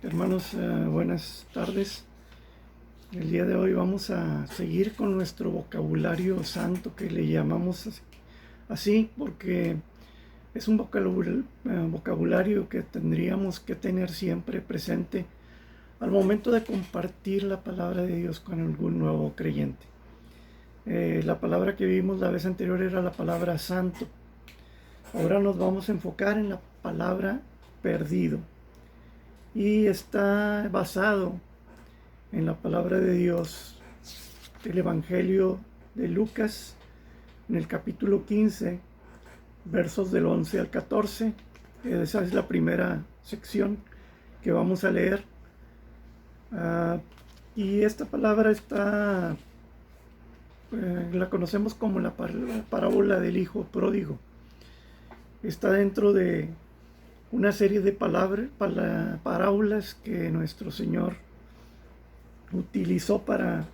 Hermanos, buenas tardes. El día de hoy vamos a seguir con nuestro vocabulario santo, que le llamamos así porque es un vocabulario que tendríamos que tener siempre presente al momento de compartir la palabra de Dios con algún nuevo creyente. La palabra que vimos la vez anterior era la palabra santo. Ahora nos vamos a enfocar en la palabra perdido. Y está basado en la palabra de Dios del Evangelio de Lucas, en el capítulo 15, versos del 11 al 14. Esa es la primera sección que vamos a leer. Y esta palabra está, la conocemos como la parábola del hijo pródigo. Está dentro de una serie de parábolas que nuestro Señor utilizó para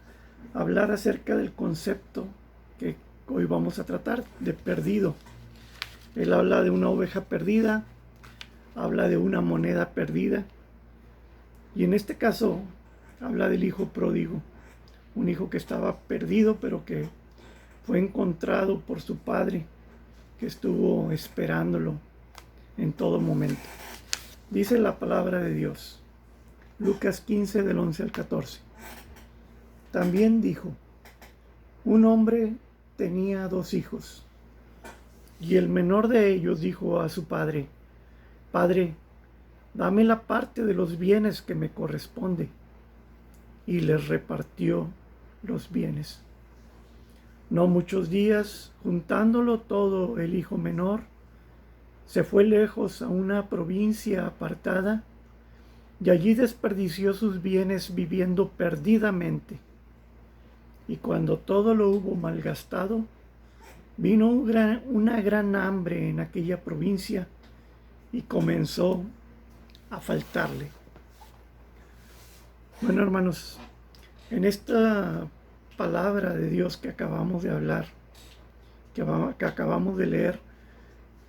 hablar acerca del concepto que hoy vamos a tratar, de perdido. Él habla de una oveja perdida, habla de una moneda perdida, y en este caso habla del hijo pródigo, un hijo que estaba perdido pero que fue encontrado por su padre, que estuvo esperándolo en todo momento. Dice la palabra de Dios, Lucas 15 del 11 al 14. También dijo: un hombre tenía 2 hijos, y el menor de ellos dijo a su padre: Padre, dame la parte de los bienes que me corresponde. Y les repartió los bienes. No muchos días, juntándolo todo, el hijo menor se fue lejos a una provincia apartada, y allí desperdició sus bienes viviendo perdidamente. Y cuando todo lo hubo malgastado, vino una gran hambre en aquella provincia y comenzó a faltarle. Bueno, hermanos, en esta palabra de Dios que acabamos de hablar, que acabamos de leer,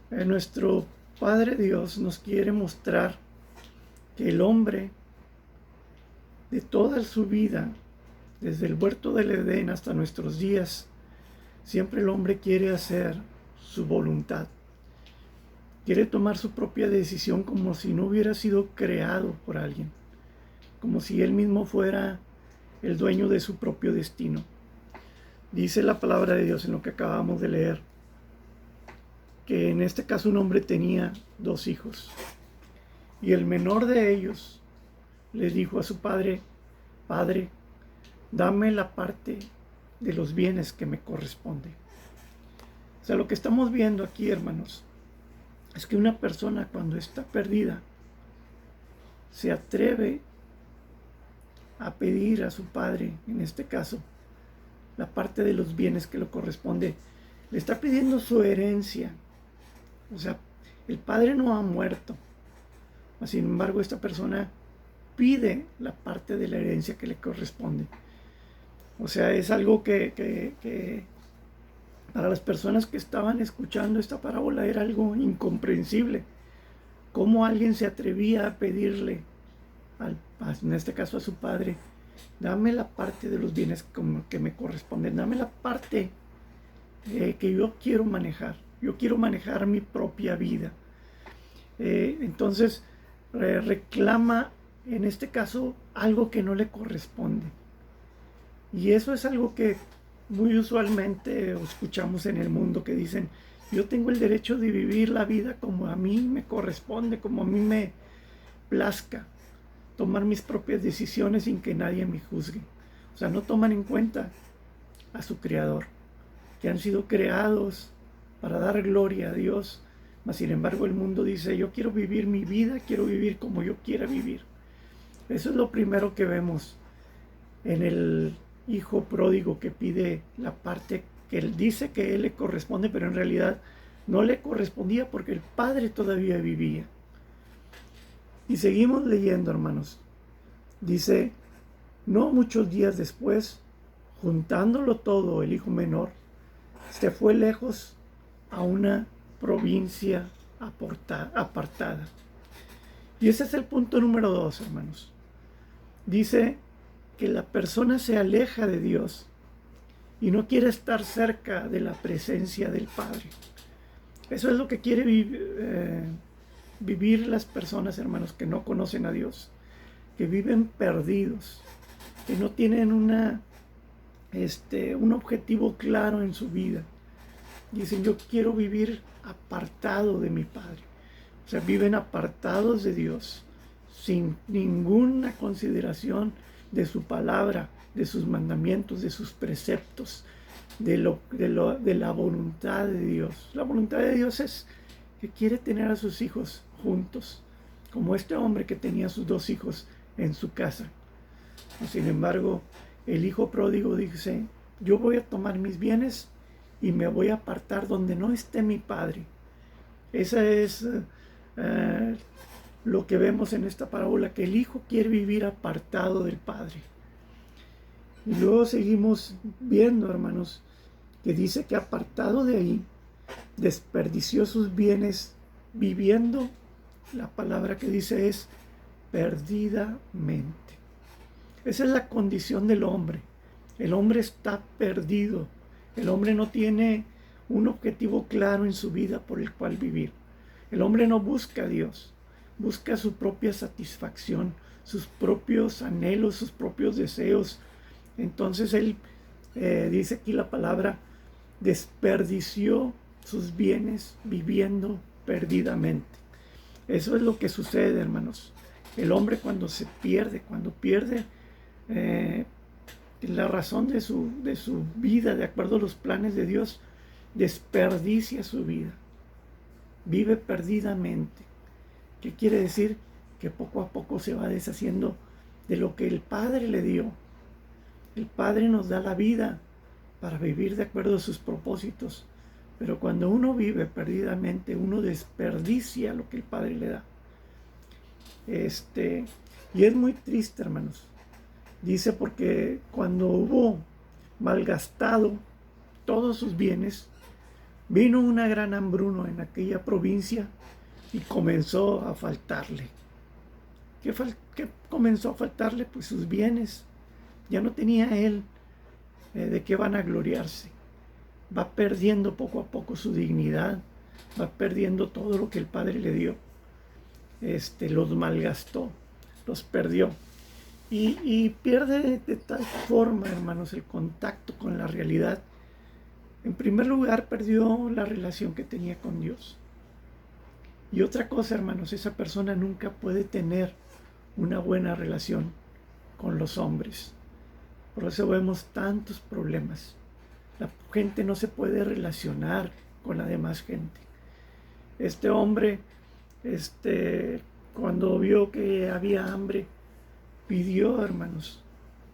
nuestro Padre Dios nos quiere mostrar que el hombre, de toda su vida, desde el huerto del Edén hasta nuestros días, siempre el hombre quiere hacer su voluntad. Quiere tomar su propia decisión como si no hubiera sido creado por alguien, como si él mismo fuera el dueño de su propio destino. Dice la palabra de Dios en lo que acabamos de leer, que en este caso un hombre tenía 2 hijos, y el menor de ellos le dijo a su padre: Padre, dame la parte de los bienes que me corresponde. O sea, lo que estamos viendo aquí, hermanos, es que una persona, cuando está perdida, se atreve a pedir a su padre, en este caso, la parte de los bienes que le corresponde. Le está pidiendo su herencia. O sea, el padre no ha muerto. Sin embargo, esta persona pide la parte de la herencia que le corresponde. O sea, es algo que para las personas que estaban escuchando esta parábola era algo incomprensible. ¿Cómo alguien se atrevía a pedirle, en este caso a su padre: dame la parte de los bienes que me corresponden, dame la parte que yo quiero manejar? Yo quiero manejar mi propia vida. Entonces reclama, en este caso, algo que no le corresponde. Y eso es algo que muy usualmente escuchamos en el mundo, que dicen: yo tengo el derecho de vivir la vida como a mí me corresponde, como a mí me plazca, tomar mis propias decisiones sin que nadie me juzgue. O sea, no toman en cuenta a su Creador, que han sido creados para dar gloria a Dios. Mas sin embargo el mundo dice: yo quiero vivir mi vida, quiero vivir como yo quiera vivir. Eso es lo primero que vemos en el hijo pródigo, que pide la parte que él dice que él le corresponde, pero en realidad no le correspondía porque el padre todavía vivía. Y seguimos leyendo, hermanos. Dice: no muchos días después, juntándolo todo, el hijo menor se fue lejos a una provincia apartada. Y ese es el punto número 2, hermanos. Dice que la persona se aleja de Dios y no quiere estar cerca de la presencia del Padre. Eso es lo que quiere vivir las personas, hermanos, que no conocen a Dios, que viven perdidos, que no tienen un objetivo claro en su vida. Dicen, yo quiero vivir apartado de mi Padre. O sea, viven apartados de Dios, sin ninguna consideración de su palabra, de sus mandamientos, de sus preceptos, de la voluntad de Dios. La voluntad de Dios es que quiere tener a sus hijos juntos, como este hombre que tenía a sus 2 hijos en su casa. Sin embargo, el hijo pródigo dice, yo voy a tomar mis bienes y me voy a apartar donde no esté mi padre. Esa es lo que vemos en esta parábola, que el hijo quiere vivir apartado del padre. Y luego seguimos viendo, hermanos, que dice que apartado de ahí, desperdició sus bienes viviendo, la palabra que dice es perdidamente. Esa es la condición del hombre. El hombre está perdido. El hombre no tiene un objetivo claro en su vida por el cual vivir. El hombre no busca a Dios, busca su propia satisfacción, sus propios anhelos, sus propios deseos. Entonces él, dice aquí la palabra, desperdició sus bienes viviendo perdidamente. Eso es lo que sucede, hermanos. El hombre cuando pierde la razón de su vida, de acuerdo a los planes de Dios, desperdicia su vida. Vive perdidamente. ¿Qué quiere decir? Que poco a poco se va deshaciendo de lo que el Padre le dio. El Padre nos da la vida para vivir de acuerdo a sus propósitos. Pero cuando uno vive perdidamente, uno desperdicia lo que el Padre le da. Y es muy triste, hermanos. Dice, porque cuando hubo malgastado todos sus bienes, vino una gran hambruna en aquella provincia y comenzó a faltarle. ¿Qué comenzó a faltarle? Pues sus bienes. Ya no tenía él de qué van a gloriarse. Va perdiendo poco a poco su dignidad, va perdiendo todo lo que el Padre le dio. Los malgastó, los perdió. Y pierde de tal forma, hermanos, el contacto con la realidad. En primer lugar, perdió la relación que tenía con Dios. Y otra cosa, hermanos, esa persona nunca puede tener una buena relación con los hombres. Por eso vemos tantos problemas. La gente no se puede relacionar con la demás gente. Este hombre, cuando vio que había hambre, pidió, hermanos,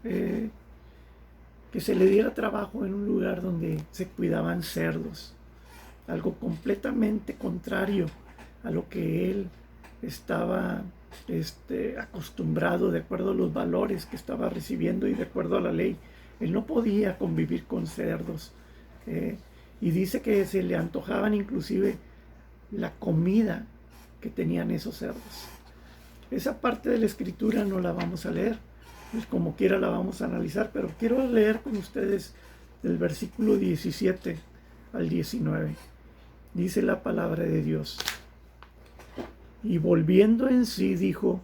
que se le diera trabajo en un lugar donde se cuidaban cerdos. Algo completamente contrario a lo que él estaba acostumbrado, de acuerdo a los valores que estaba recibiendo y de acuerdo a la ley. Él no podía convivir con cerdos. Y dice que se le antojaban inclusive la comida que tenían esos cerdos. Esa parte de la escritura no la vamos a leer, pues como quiera la vamos a analizar, pero quiero leer con ustedes del versículo 17 al 19. Dice la palabra de Dios. Y volviendo en sí dijo,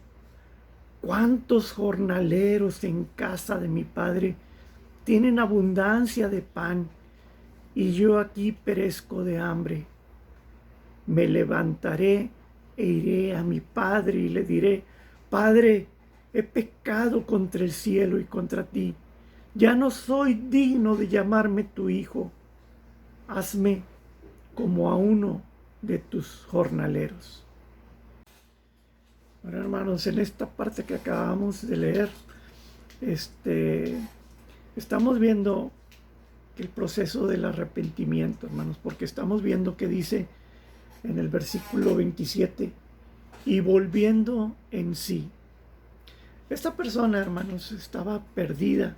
¿cuántos jornaleros en casa de mi padre tienen abundancia de pan y yo aquí perezco de hambre? Me levantaré e iré a mi padre y le diré, Padre, he pecado contra el cielo y contra ti. Ya no soy digno de llamarme tu hijo. Hazme como a uno de tus jornaleros. Bueno, hermanos, en esta parte que acabamos de leer, estamos viendo el proceso del arrepentimiento, hermanos, porque estamos viendo que dice en el versículo 27, y volviendo en sí. Esta persona, hermanos, estaba perdida.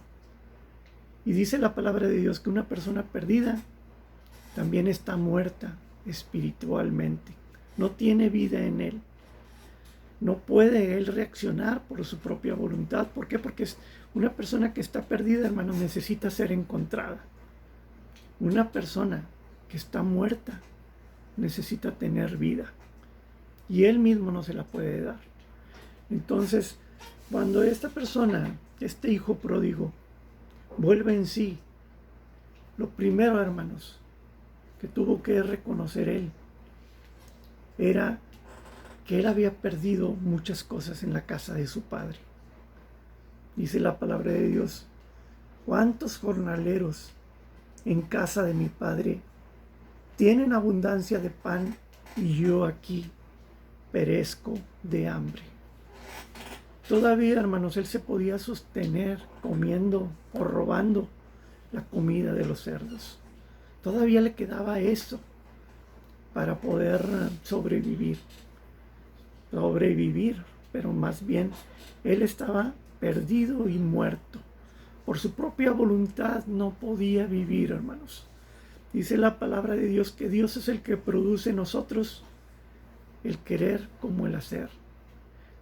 Y dice la palabra de Dios que una persona perdida también está muerta espiritualmente. No tiene vida en él. No puede él reaccionar por su propia voluntad. ¿Por qué? Porque es una persona que está perdida, hermanos, necesita ser encontrada. Una persona que está muerta necesita tener vida. Y él mismo no se la puede dar. Entonces, cuando esta persona, este hijo pródigo, vuelve en sí, lo primero, hermanos, que tuvo que reconocer él era que él había perdido muchas cosas en la casa de su padre. Dice la palabra de Dios: ¿cuántos jornaleros en casa de mi padre tienen abundancia de pan y yo aquí perezco de hambre? Todavía, hermanos, él se podía sostener comiendo o robando la comida de los cerdos. Todavía le quedaba eso para poder sobrevivir, pero más bien él estaba perdido y muerto. Por su propia voluntad no podía vivir, hermanos. Dice la palabra de Dios que Dios es el que produce en nosotros el querer como el hacer.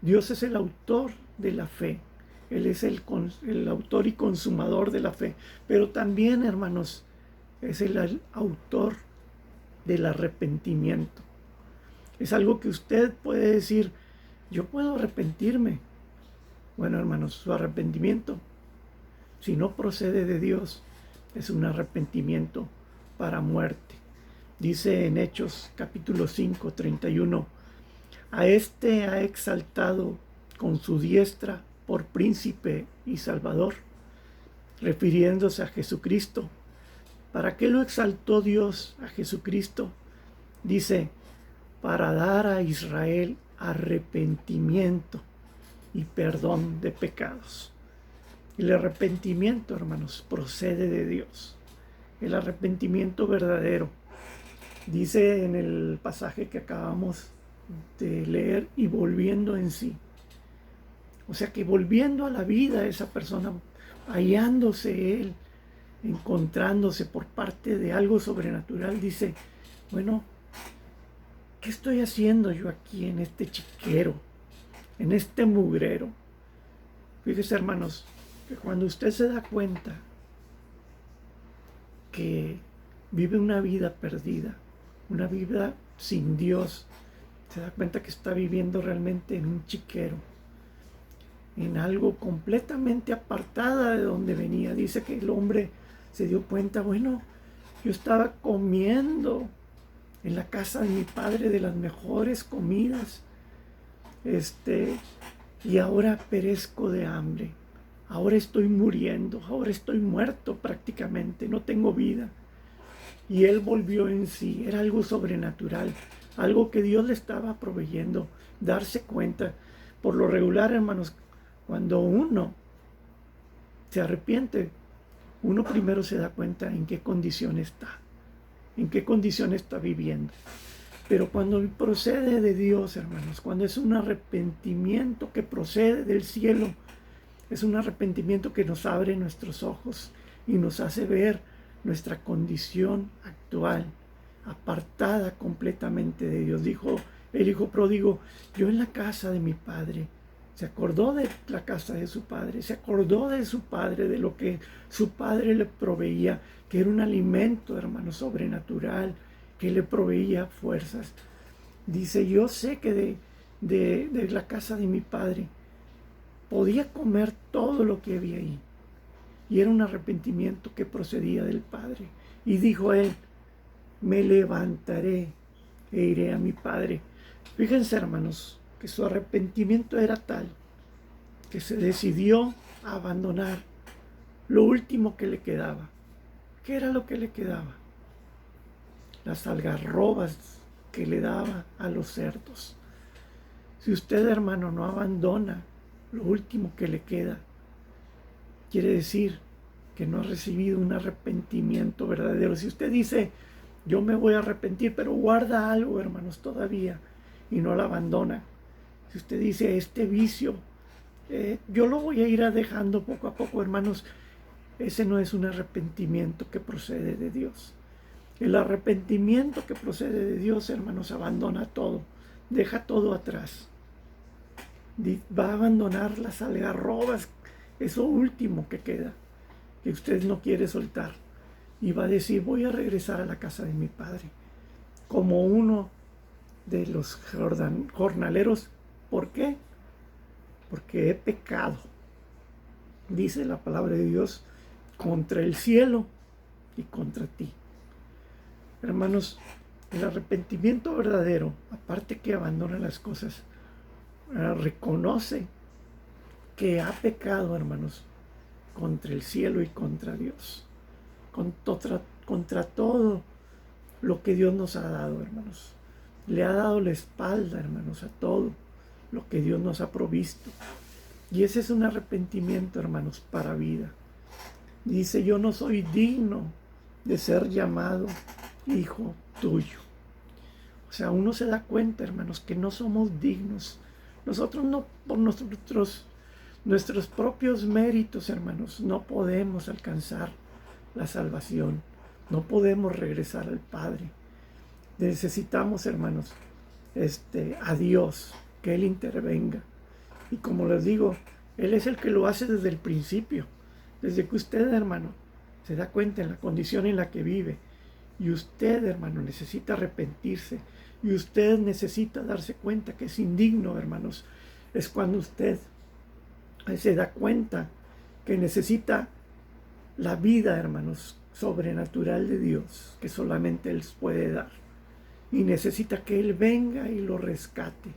Dios es el autor de la fe. Él es el autor y consumador de la fe. Pero también, hermanos, es el autor del arrepentimiento. Es algo que usted puede decir: yo puedo arrepentirme. Bueno, hermanos, su arrepentimiento, si no procede de Dios, es un arrepentimiento para muerte. Dice en Hechos capítulo 5, 31, a este ha exaltado con su diestra por príncipe y salvador, refiriéndose a Jesucristo. ¿Para qué lo exaltó Dios a Jesucristo? Dice, para dar a Israel arrepentimiento y perdón de pecados. El arrepentimiento, hermanos, procede de Dios. El arrepentimiento verdadero. Dice en el pasaje que acabamos de leer: y volviendo en sí. O sea que volviendo a la vida esa persona, hallándose él, encontrándose por parte de algo sobrenatural, dice: bueno, ¿qué estoy haciendo yo aquí en este chiquero, en este mugrero? Fíjese, hermanos, que cuando usted se da cuenta que vive una vida perdida, una vida sin Dios, se da cuenta que está viviendo realmente en un chiquero, en algo completamente apartada de donde venía. Dice que el hombre se dio cuenta: bueno, yo estaba comiendo en la casa de mi padre de las mejores comidas, y ahora perezco de hambre, ahora estoy muriendo, ahora estoy muerto prácticamente, no tengo vida. Y él volvió en sí. Era algo sobrenatural, algo que Dios le estaba proveyendo, darse cuenta. Por lo regular, hermanos, cuando uno se arrepiente, uno primero se da cuenta en qué condición está, en qué condición está viviendo. Pero cuando procede de Dios, hermanos, cuando es un arrepentimiento que procede del cielo, es un arrepentimiento que nos abre nuestros ojos y nos hace ver nuestra condición actual, apartada completamente de Dios. Dijo el hijo pródigo: yo en la casa de mi padre. Se acordó de la casa de su padre, se acordó de su padre, de lo que su padre le proveía, que era un alimento, hermano, sobrenatural, que le proveía fuerzas. Dice: yo sé que de la casa de mi padre podía comer todo lo que había ahí. Y era un arrepentimiento que procedía del Padre. Y dijo él: me levantaré e iré a mi padre. Fíjense, hermanos, que su arrepentimiento era tal que se decidió a abandonar lo último que le quedaba. ¿Qué era lo que le quedaba? Las algarrobas que le daba a los cerdos. Si usted, hermano, no abandona lo último que le queda, quiere decir que no ha recibido un arrepentimiento verdadero. Si usted dice: yo me voy a arrepentir, pero guarda algo, hermanos, todavía, y no la abandona. Si usted dice: este vicio, yo lo voy a ir dejando poco a poco, hermanos, ese no es un arrepentimiento que procede de Dios. El arrepentimiento que procede de Dios, hermanos, abandona todo, deja todo atrás. Va a abandonar las algarrobas, eso último que queda, que usted no quiere soltar. Y va a decir, voy a regresar a la casa de mi padre, como uno de los jornaleros. ¿Por qué? Porque he pecado, dice la palabra de Dios, contra el cielo y contra ti. Hermanos, el arrepentimiento verdadero, aparte que abandona las cosas, reconoce que ha pecado, hermanos, contra el cielo y contra Dios, contra todo lo que Dios nos ha dado, hermanos. Le ha dado la espalda, hermanos, a todo lo que Dios nos ha provisto. Y ese es un arrepentimiento, hermanos, para vida. Dice, yo no soy digno de ser llamado hijo tuyo. O sea, uno se da cuenta, hermanos, que no somos dignos. Nosotros no, por nuestros propios méritos, hermanos, no podemos alcanzar la salvación. No podemos regresar al Padre. Necesitamos, hermanos, a Dios, que Él intervenga. Y como les digo, Él es el que lo hace desde el principio. Desde que usted, hermano, se da cuenta en la condición en la que vive. Y usted, hermano, necesita arrepentirse. Y usted necesita darse cuenta que es indigno, hermanos. Es cuando usted se da cuenta que necesita la vida, hermanos, sobrenatural de Dios, que solamente Él puede dar. Y necesita que Él venga y lo rescate.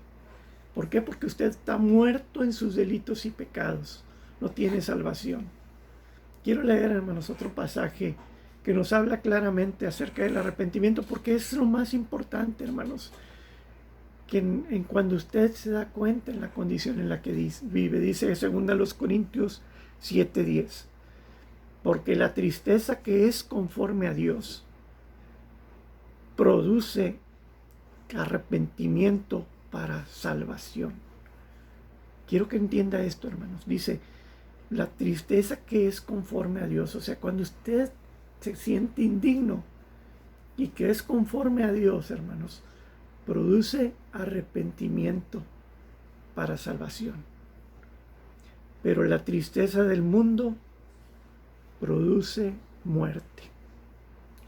¿Por qué? Porque usted está muerto en sus delitos y pecados. No tiene salvación. Quiero leer, hermanos, otro pasaje que nos habla claramente acerca del arrepentimiento, porque es lo más importante, hermanos, que en cuando usted se da cuenta en la condición en la que vive. Dice 2 Corintios 7:10, porque la tristeza que es conforme a Dios produce arrepentimiento para salvación. Quiero que entienda esto, hermanos. Dice, la tristeza que es conforme a Dios, o sea, cuando usted se siente indigno y que es conforme a Dios, hermanos, produce arrepentimiento para salvación. Pero la tristeza del mundo produce muerte.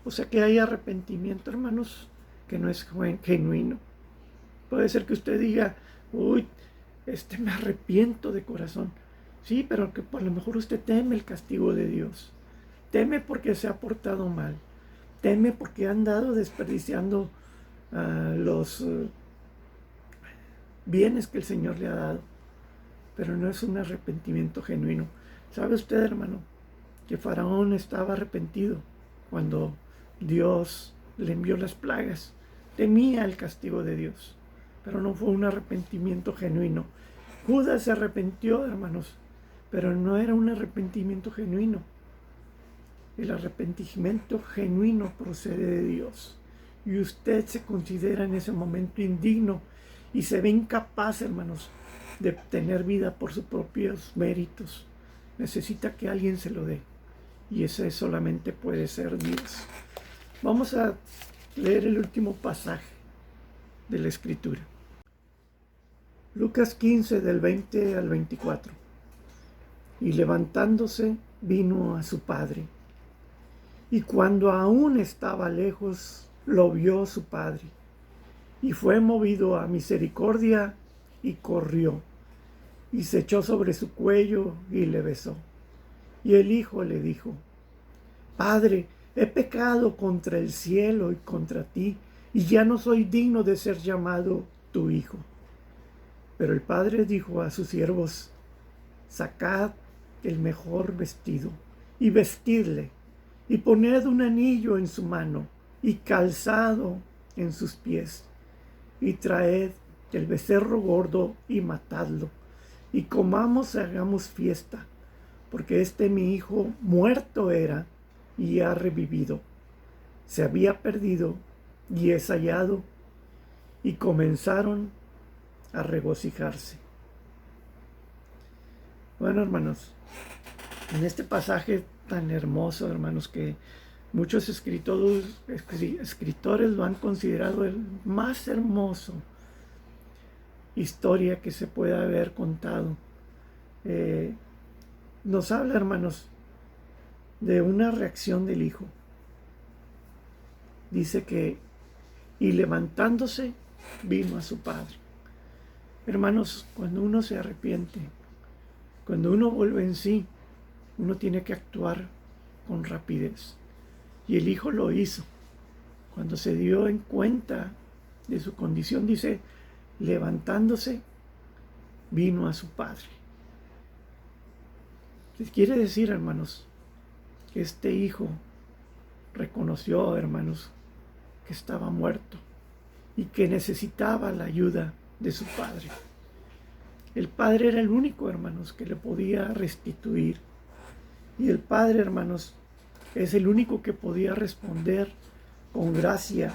O sea que hay arrepentimiento, hermanos, que no es genuino. Puede ser que usted diga, uy, me arrepiento de corazón. Sí, pero que por lo mejor usted teme el castigo de Dios. Teme porque se ha portado mal. Teme porque ha andado desperdiciando los bienes que el Señor le ha dado. Pero no es un arrepentimiento genuino. ¿Sabe usted, hermano, que Faraón estaba arrepentido cuando Dios le envió las plagas? Temía el castigo de Dios, pero no fue un arrepentimiento genuino. Judas se arrepintió, hermanos, pero no era un arrepentimiento genuino. El arrepentimiento genuino procede de Dios. Y usted se considera en ese momento indigno y se ve incapaz, hermanos, de tener vida por sus propios méritos. Necesita que alguien se lo dé. Y ese solamente puede ser Dios. Vamos a leer el último pasaje de la Escritura. Lucas 15, del 20 al 24. Y levantándose, vino a su padre. Y cuando aún estaba lejos, lo vio su padre. Y fue movido a misericordia y corrió. Y se echó sobre su cuello y le besó. Y el hijo le dijo, Padre, he pecado contra el cielo y contra ti, y ya no soy digno de ser llamado tu hijo. Pero el padre dijo a sus siervos, sacad el mejor vestido y vestidle, y poned un anillo en su mano y calzado en sus pies, y traed el becerro gordo y matadlo, y comamos y hagamos fiesta, porque mi hijo muerto era y ha revivido, se había perdido y es hallado. Y comenzaron a regocijarse. Bueno, hermanos, en este pasaje tan hermoso, hermanos, que muchos escritores lo han considerado el más hermoso, historia que se pueda haber contado. Nos habla, hermanos, de una reacción del hijo. Dice que, y levantándose, vino a su padre. Hermanos, cuando uno se arrepiente, cuando uno vuelve en sí, uno tiene que actuar con rapidez. Y el hijo lo hizo. Cuando se dio en cuenta de su condición, dice, levantándose, vino a su padre. Quiere decir, hermanos, que este hijo reconoció, hermanos, que estaba muerto y que necesitaba la ayuda de su padre. El padre era el único, hermanos, que le podía restituir. Y el padre, hermanos, es el único que podía responder con gracia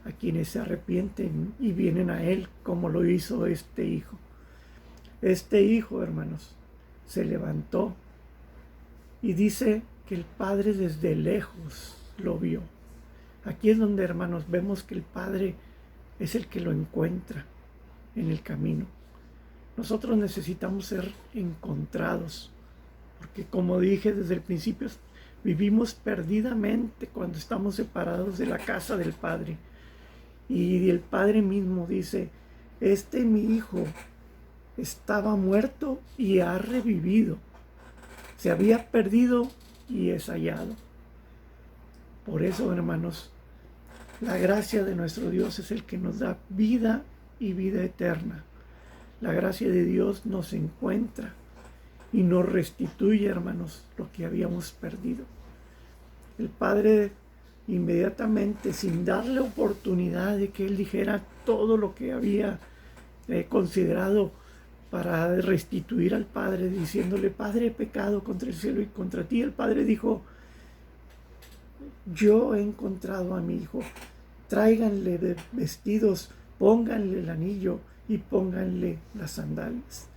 a quienes se arrepienten y vienen a él, como lo hizo este hijo. Este hijo, hermanos, se levantó y dice que el padre desde lejos lo vio. Aquí es donde, hermanos, vemos que el padre es el que lo encuentra en el camino. Nosotros necesitamos ser encontrados, porque como dije desde el principio, vivimos perdidamente cuando estamos separados de la casa del Padre. Y el Padre mismo dice, mi hijo estaba muerto y ha revivido. Se había perdido y es hallado. Por eso, hermanos, la gracia de nuestro Dios es el que nos da vida y vida eterna. La gracia de Dios nos encuentra y nos restituye, hermanos, lo que habíamos perdido. El Padre inmediatamente, sin darle oportunidad de que Él dijera todo lo que había considerado para restituir al Padre, diciéndole, Padre, he pecado contra el cielo y contra ti. El Padre dijo, yo he encontrado a mi hijo, tráiganle de vestidos, pónganle el anillo y pónganle las sandalias.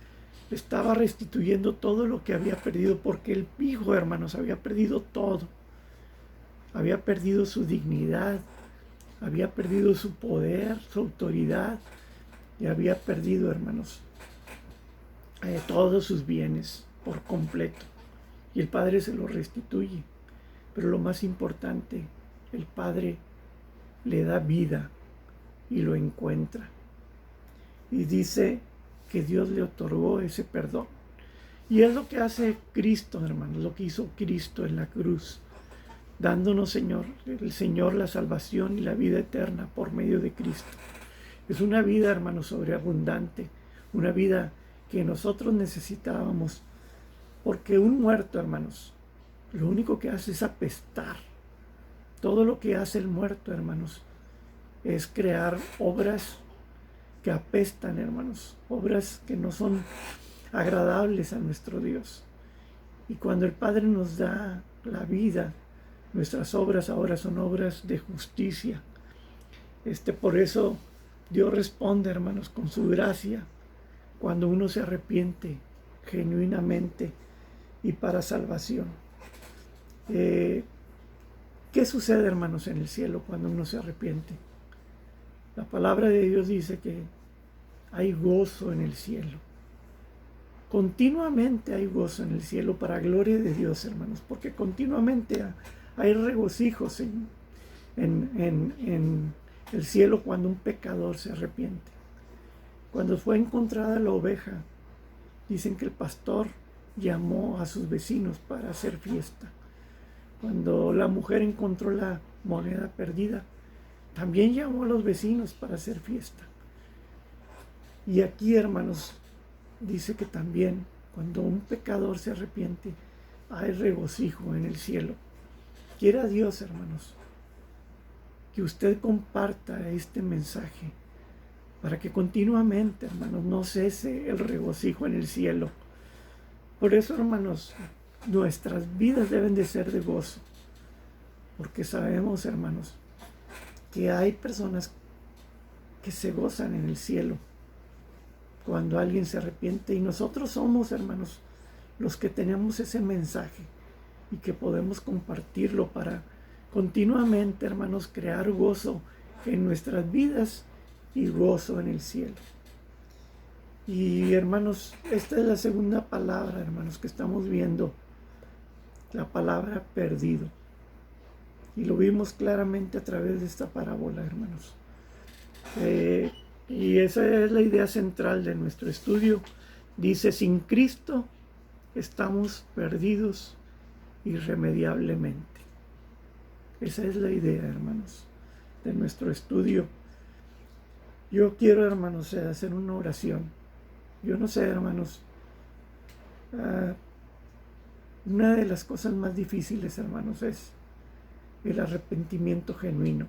Estaba restituyendo todo lo que había perdido, porque el hijo, hermanos, había perdido todo. Había perdido su dignidad, había perdido su poder, su autoridad, y había perdido, hermanos, todos sus bienes por completo. Y el Padre se lo restituye. Pero lo más importante, el Padre le da vida y lo encuentra. Y dice que Dios le otorgó ese perdón. Y es lo que hace Cristo, hermanos, lo que hizo Cristo en la cruz, dándonos, el Señor la salvación y la vida eterna por medio de Cristo. Es una vida, hermanos, sobreabundante, una vida que nosotros necesitábamos, porque un muerto, hermanos, lo único que hace es apestar. Todo lo que hace el muerto, hermanos, es crear obras que apestan, hermanos, obras que no son agradables a nuestro Dios. Y cuando el Padre nos da la vida, nuestras obras ahora son obras de justicia. Por eso Dios responde, hermanos, con su gracia, cuando uno se arrepiente genuinamente y para salvación. ¿Qué sucede, hermanos, en el cielo cuando uno se arrepiente? La palabra de Dios dice que hay gozo en el cielo. Continuamente hay gozo en el cielo para gloria de Dios, hermanos, porque continuamente hay regocijos en el cielo cuando un pecador se arrepiente. Cuando fue encontrada la oveja, dicen que el pastor llamó a sus vecinos para hacer fiesta. Cuando la mujer encontró la moneda perdida, también llamó a los vecinos para hacer fiesta. Y aquí, hermanos, dice que también cuando un pecador se arrepiente, hay regocijo en el cielo. Quiera Dios, hermanos, que usted comparta este mensaje para que continuamente, hermanos, no cese el regocijo en el cielo. Por eso, hermanos, nuestras vidas deben de ser de gozo, porque sabemos, hermanos, que hay personas que se gozan en el cielo cuando alguien se arrepiente, y nosotros somos, hermanos, los que tenemos ese mensaje y que podemos compartirlo para continuamente, hermanos, crear gozo en nuestras vidas y gozo en el cielo. Y hermanos, esta es la segunda palabra, hermanos, que estamos viendo, la palabra perdido. Y lo vimos claramente a través de esta parábola, hermanos. Y esa es la idea central de nuestro estudio. Dice, sin Cristo estamos perdidos irremediablemente. Esa es la idea, hermanos, de nuestro estudio. Yo quiero, hermanos, hacer una oración. Yo no sé, hermanos, una de las cosas más difíciles, hermanos, es el arrepentimiento genuino.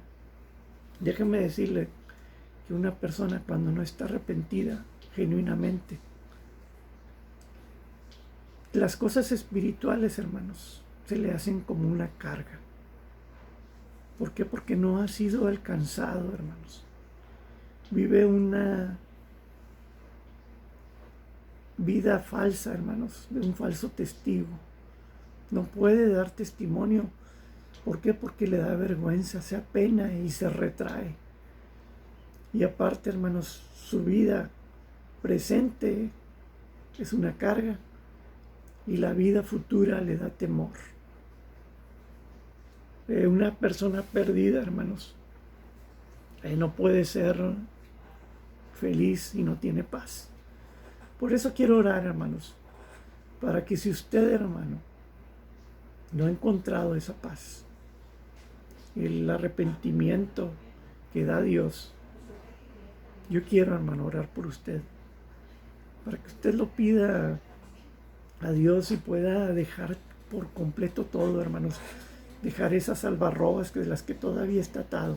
Déjenme decirle que una persona cuando no está arrepentida genuinamente, las cosas espirituales, hermanos, se le hacen como una carga. ¿Por qué? Porque no ha sido alcanzado, hermanos. Vive una vida falsa, hermanos, de un falso testigo. No puede dar testimonio. ¿Por qué? Porque le da vergüenza, se apena y se retrae. Y aparte, hermanos, su vida presente es una carga y la vida futura le da temor. Una persona perdida, hermanos, no puede ser feliz y no tiene paz. Por eso quiero orar, hermanos, para que si usted, hermano, no ha encontrado esa paz, el arrepentimiento que da Dios, yo quiero, hermano, orar por usted, para que usted lo pida a Dios y pueda dejar por completo todo, hermanos, dejar esas albarrobas de las que todavía está atado,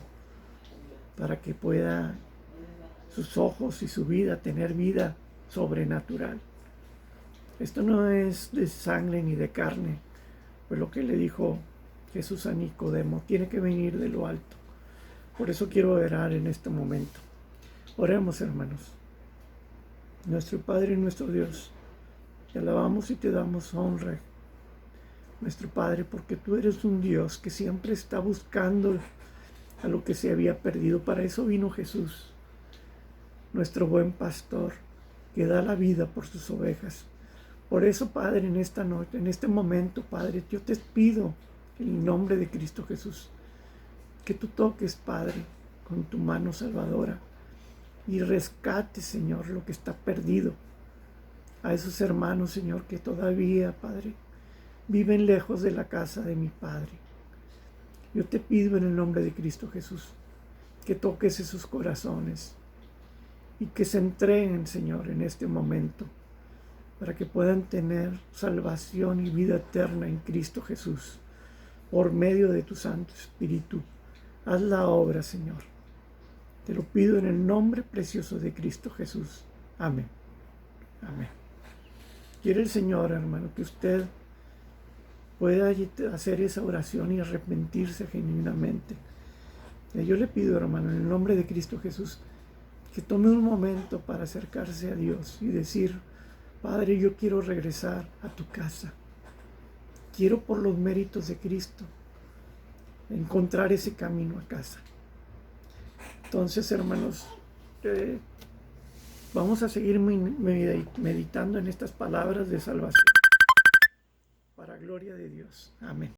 para que pueda sus ojos y su vida tener vida sobrenatural. Esto no es de sangre ni de carne, pues lo que le dijo Jesús a Nicodemo, tiene que venir de lo alto. Por eso quiero orar en este momento. Oremos, hermanos. Nuestro Padre y nuestro Dios, te alabamos y te damos honra, nuestro Padre, porque tú eres un Dios que siempre está buscando a lo que se había perdido. Para eso vino Jesús, nuestro buen pastor, que da la vida por sus ovejas. Por eso, Padre, en esta noche, en este momento, Padre, yo te pido en el nombre de Cristo Jesús, que tú toques, Padre, con tu mano salvadora y rescate, Señor, lo que está perdido. A esos hermanos, Señor, que todavía, Padre, viven lejos de la casa de mi Padre. Yo te pido en el nombre de Cristo Jesús, que toques esos corazones y que se entreguen, Señor, en este momento, para que puedan tener salvación y vida eterna en Cristo Jesús, por medio de tu Santo Espíritu. Haz la obra, Señor. Te lo pido en el nombre precioso de Cristo Jesús. Amén. Amén. Quiere el Señor, hermano, que usted pueda hacer esa oración y arrepentirse genuinamente. Yo le pido, hermano, en el nombre de Cristo Jesús, que tome un momento para acercarse a Dios y decir, Padre, yo quiero regresar a tu casa. Quiero, por los méritos de Cristo, encontrar ese camino a casa. Entonces, hermanos, vamos a seguir meditando en estas palabras de salvación para gloria de Dios. Amén.